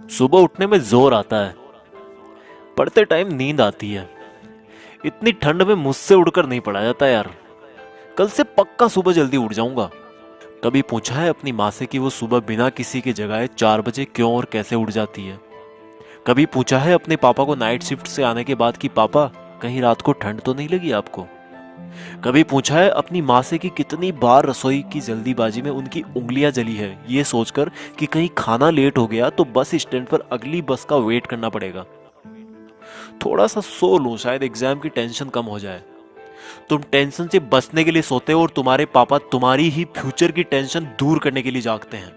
सुबह उठने में जोर आता है, पढ़ते टाइम नींद आती है। इतनी ठंड में मुझसे उड़कर नहीं पड़ा जाता यार। कल से पक्का सुबह जल्दी उठ जाऊंगा। कभी पूछा है अपनी माँ से कि वो सुबह बिना किसी के जगाए 4 बजे क्यों और कैसे उठ जाती है? कभी पूछा है अपने पापा को नाइट शिफ्ट से आने के बाद कि पापा कहीं रात को ठंड तो नहीं लगी आपको? कभी पूछा है अपनी माँ से कि कितनी बार रसोई की जल्दीबाजी में उनकी उंगलियां जली है ये सोचकर कि कहीं खाना लेट हो गया तो बस स्टैंड पर अगली बस का वेट करना पड़ेगा? थोड़ा सा सो लूं, शायद एग्जाम की टेंशन कम हो जाए। तुम टेंशन से बचने के लिए सोते हो और तुम्हारे पापा तुम्हारी ही फ्यूचर की टेंशन दूर करने के लिए जागते हैं।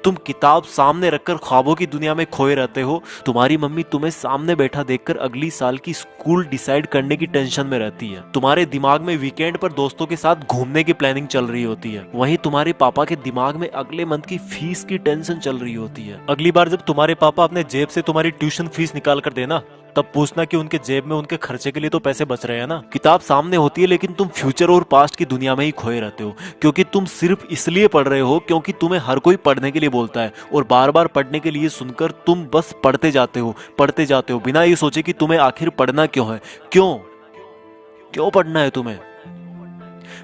तुम किताब सामने रखकर ख्वाबों की दुनिया में खोए रहते हो। तुम्हारी मम्मी तुम्हें सामने बैठा देखकर अगली साल की स्कूल डिसाइड करने की टेंशन में रहती है। तुम्हारे दिमाग में वीकेंड पर दोस्तों के साथ घूमने की प्लानिंग चल रही होती है। वहीं तुम्हारे पापा के दिमाग में अगले मंथ की फीस की टेंशन चल रही होती है। अगली बार जब तुम्हारे पापा अपने जेब से तुम्हारी ट्यूशन फीस निकाल कर देना, तब पूछना कि उनके जेब में उनके खर्चे के लिए तो पैसे बच रहे हैं ना। किताब सामने होती है लेकिन तुम फ्यूचर और पास्ट की दुनिया में ही खोए रहते हो, क्योंकि तुम सिर्फ इसलिए पढ़ रहे हो क्योंकि तुम्हें हर कोई पढ़ने के लिए बोलता है, और बार बार पढ़ने के लिए सुनकर तुम बस पढ़ते जाते हो बिना ये सोचे कि तुम्हें आखिर पढ़ना क्यों है। क्यों क्यों पढ़ना है तुम्हें?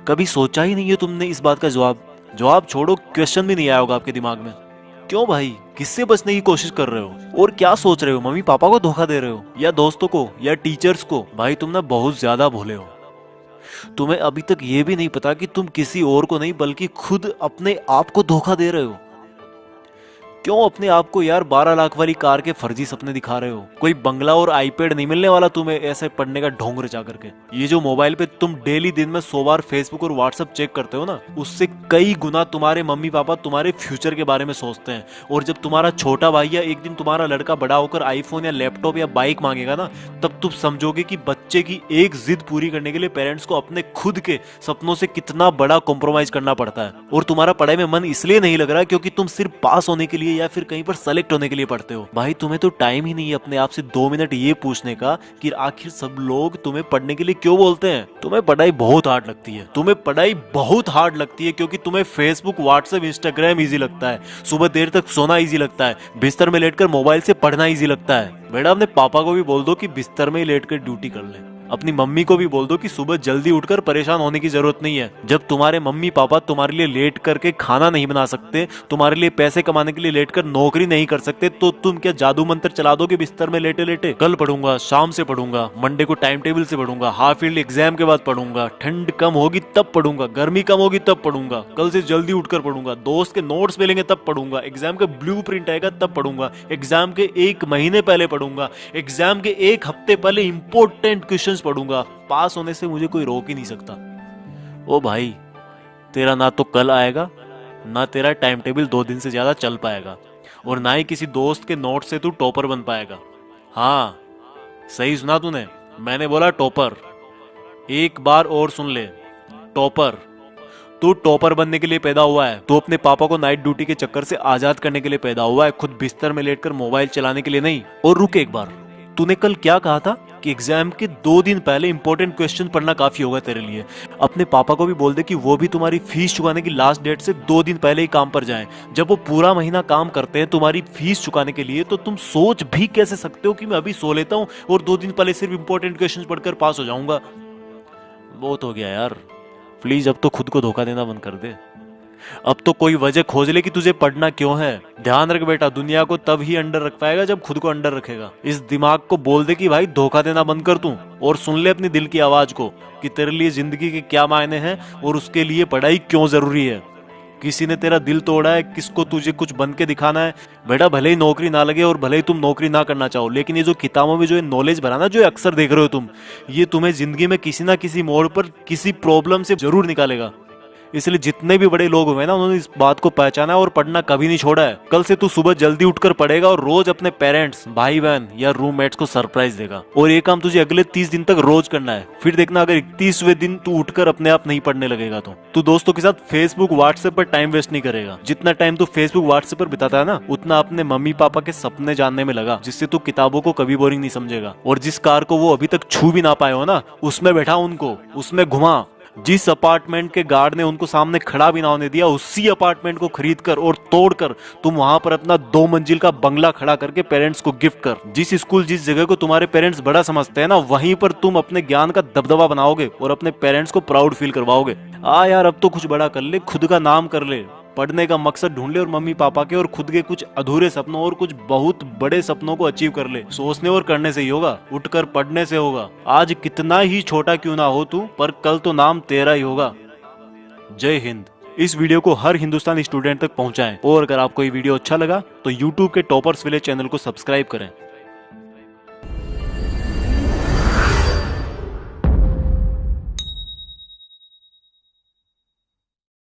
कभी सोचा ही नहीं है तुमने इस बात का जवाब? जवाब छोड़ो, क्वेश्चन भी नहीं आया होगा आपके दिमाग में। क्यों भाई, किससे बचने की कोशिश कर रहे हो और क्या सोच रहे हो? मम्मी पापा को धोखा दे रहे हो या दोस्तों को या टीचर्स को? भाई तुम ना बहुत ज्यादा भोले हो। तुम्हें अभी तक ये भी नहीं पता कि तुम किसी और को नहीं बल्कि खुद अपने आप को धोखा दे रहे हो। क्यों अपने आप को यार 12 लाख वाली कार के फर्जी सपने दिखा रहे हो? कोई बंगला और आईपैड नहीं मिलने वाला तुम्हें ऐसे पढ़ने का ढोंग रचा करके। ये जो मोबाइल पे तुम डेली दिन में 100 बार फेसबुक और व्हाट्सएप चेक करते हो ना, उससे कई गुना तुम्हारे मम्मी पापा तुम्हारे फ्यूचर के बारे में सोचते हैं। और जब तुम्हारा छोटा भाई या एक दिन तुम्हारा लड़का बड़ा होकर आईफोन या लैपटॉप या बाइक मांगेगा ना, तब तुम समझोगे कि बच्चे की एक जिद पूरी करने के लिए पेरेंट्स को अपने खुद के सपनों से कितना बड़ा कॉम्प्रोमाइज करना पड़ता है। और तुम्हारा पढ़ाई में मन इसलिए नहीं लग रहा क्योंकि तुम सिर्फ पास होने के लिए या फिर कहीं पर सेलेक्ट होने के लिए पढ़ते हो। भाई तुम्हें तो टाइम ही नहीं है अपने आप से 2 मिनट ये पूछने का कि आखिर सब लोग तुम्हें पढ़ने के लिए क्यों बोलते हैं। तुम्हें पढ़ाई बहुत हार्ड लगती है। तुम्हें पढ़ाई बहुत हार्ड लगती है क्योंकि तुम्हें फेसबुक व्हाट्सएप इंस्टाग्राम इजी लगता है, सुबह देर तक सोना इजी लगता है, बिस्तर में लेटकर मोबाइल से पढ़ना इजी लगता है। बेटा अपने पापा को भी बोल दो कि बिस्तर में ही लेटकर ड्यूटी कर ले। अपनी मम्मी को भी बोल दो कि सुबह जल्दी उठकर परेशान होने की जरूरत नहीं है। जब तुम्हारे मम्मी पापा तुम्हारे लिए लेट करके खाना नहीं बना सकते, तुम्हारे लिए पैसे कमाने के लिए लेट कर नौकरी नहीं कर सकते, तो तुम क्या जादू मंत्र चला दोगे बिस्तर में लेटे लेटे? कल पढ़ूंगा, शाम से पढ़ूंगा, मंडे को टाइम टेबल से पढ़ूंगा, हाफ ईयरली एग्जाम के बाद पढ़ूंगा, ठंड कम होगी तब पढ़ूंगा, गर्मी कम होगी तब पढ़ूंगा, कल से जल्दी उठकर पढ़ूंगा, दोस्त के नोट्स मिलेंगे तब पढ़ूंगा, एग्जाम का ब्लू प्रिंट आएगा तब पढ़ूंगा, एग्जाम के 1 महीने पहले पढ़ूंगा, एग्जाम के 1 हफ्ते पहले इंपॉर्टेंट क्वेश्चन पढ़ूंगा। पास होने से मुझे कोई रोक ही नहीं सकता। ओ भाई, तेरा ना तो कल आएगा, ना तेरा टाइम टेबल 2 दिन से ज्यादा चल पाएगा, और ना ही किसी दोस्त के नोट से तू टॉपर बन पाएगा। हाँ, सही सुना तूने, मैंने बोला टॉपर। एक बार और सुन ले, टॉपर। तू टॉपर बनने के लिए पैदा हुआ है। तू अपने पापा को नाइट ड्यूटी के चक्कर से आजाद करने के लिए पैदा हुआ है, खुद बिस्तर में लेटकर मोबाइल चलाने के लिए नहीं। और रुक एक बार, तूने कल क्या कहा था कि एग्जाम के 2 दिन पहले इंपॉर्टेंट क्वेश्चन पढ़ना काफी होगा तेरे लिए। अपने पापा को भी बोल दे कि वो भी तुम्हारी फीस चुकाने की लास्ट डेट से 2 दिन पहले ही काम पर जाएं। जब वो पूरा महीना काम करते हैं तुम्हारी फीस चुकाने के लिए, तो तुम सोच भी कैसे सकते हो कि मैं अभी सो लेता हूँ और 2 दिन पहले सिर्फ इंपॉर्टेंट क्वेश्चन पढ़कर पास हो जाऊंगा? बहुत हो गया यार, प्लीज अब तो खुद को धोखा देना बंद कर दे। अब तो कोई वजह खोज ले कि तुझे पढ़ना क्यों है। ध्यान रख बेटा, दुनिया को तब ही अंडर रख पाएगा जब खुद को अंडर रखेगा। इस दिमाग को बोल दे कि भाई धोखा देना बंद कर तू, और सुन ले अपनी दिल की आवाज को कि तेरे लिए जिंदगी के क्या मायने हैं और उसके लिए पढ़ाई क्यों जरूरी है। किसी ने तेरा दिल तोड़ा है, किसको तुझे कुछ बन के दिखाना है। बेटा भले ही नौकरी ना लगे और भले ही तुम नौकरी ना करना चाहो, लेकिन ये जो किताबों में जो ये नॉलेज भरा ना, जो अक्सर देख रहे हो तुम, ये तुम्हें जिंदगी में किसी ना किसी मोड़ पर किसी प्रॉब्लम से जरूर निकालेगा। इसलिए जितने भी बड़े लोग हुए ना, उन्होंने इस बात को पहचाना है और पढ़ना कभी नहीं छोड़ा है। कल से तू सुबह जल्दी उठकर पढ़ेगा और रोज अपने पेरेंट्स, भाई बहन या रूममेट्स को सरप्राइज देगा। और ये काम तुझे अगले 30 दिन तक रोज करना है। फिर देखना अगर 31वें दिन तू उठकर अपने आप नहीं पढ़ने लगेगा तो तू दोस्तों के साथ फेसबुक व्हाट्सएप पर टाइम वेस्ट नहीं करेगा। जितना टाइम तू फेसबुक व्हाट्सएप पर बिताता है ना, उतना अपने मम्मी पापा के सपने जानने में लगा, जिससे तू किताबों को कभी बोरिंग नहीं समझेगा। और जिस कार को वो अभी तक छू भी ना पाए हो ना, उसमें बैठा उनको, उसमें घुमा। जिस अपार्टमेंट के गार्ड ने उनको सामने खड़ा भी ना होने दिया, उसी अपार्टमेंट को खरीद कर और तोड़कर तुम वहां पर अपना 2 मंजिल का बंगला खड़ा करके पेरेंट्स को गिफ्ट कर। जिस स्कूल, जिस जगह को तुम्हारे पेरेंट्स बड़ा समझते हैं ना, वहीं पर तुम अपने ज्ञान का दबदबा बनाओगे और अपने पेरेंट्स को प्राउड फील करवाओगे। यार अब तो कुछ बड़ा कर ले, खुद का नाम कर ले, पढ़ने का मकसद ढूंढ ले और मम्मी पापा के और खुद के कुछ अधूरे सपनों और कुछ बहुत बड़े सपनों को अचीव कर ले। सोचने और करने से ही होगा, उठकर पढ़ने से होगा। आज कितना ही छोटा क्यों ना हो तू, पर कल तो नाम तेरा ही होगा। जय हिंद। इस वीडियो को हर हिंदुस्तानी स्टूडेंट तक पहुंचाएं और अगर आपको ये वीडियो अच्छा लगा तो यूट्यूब के टॉपर्स विलेज चैनल को सब्सक्राइब करें।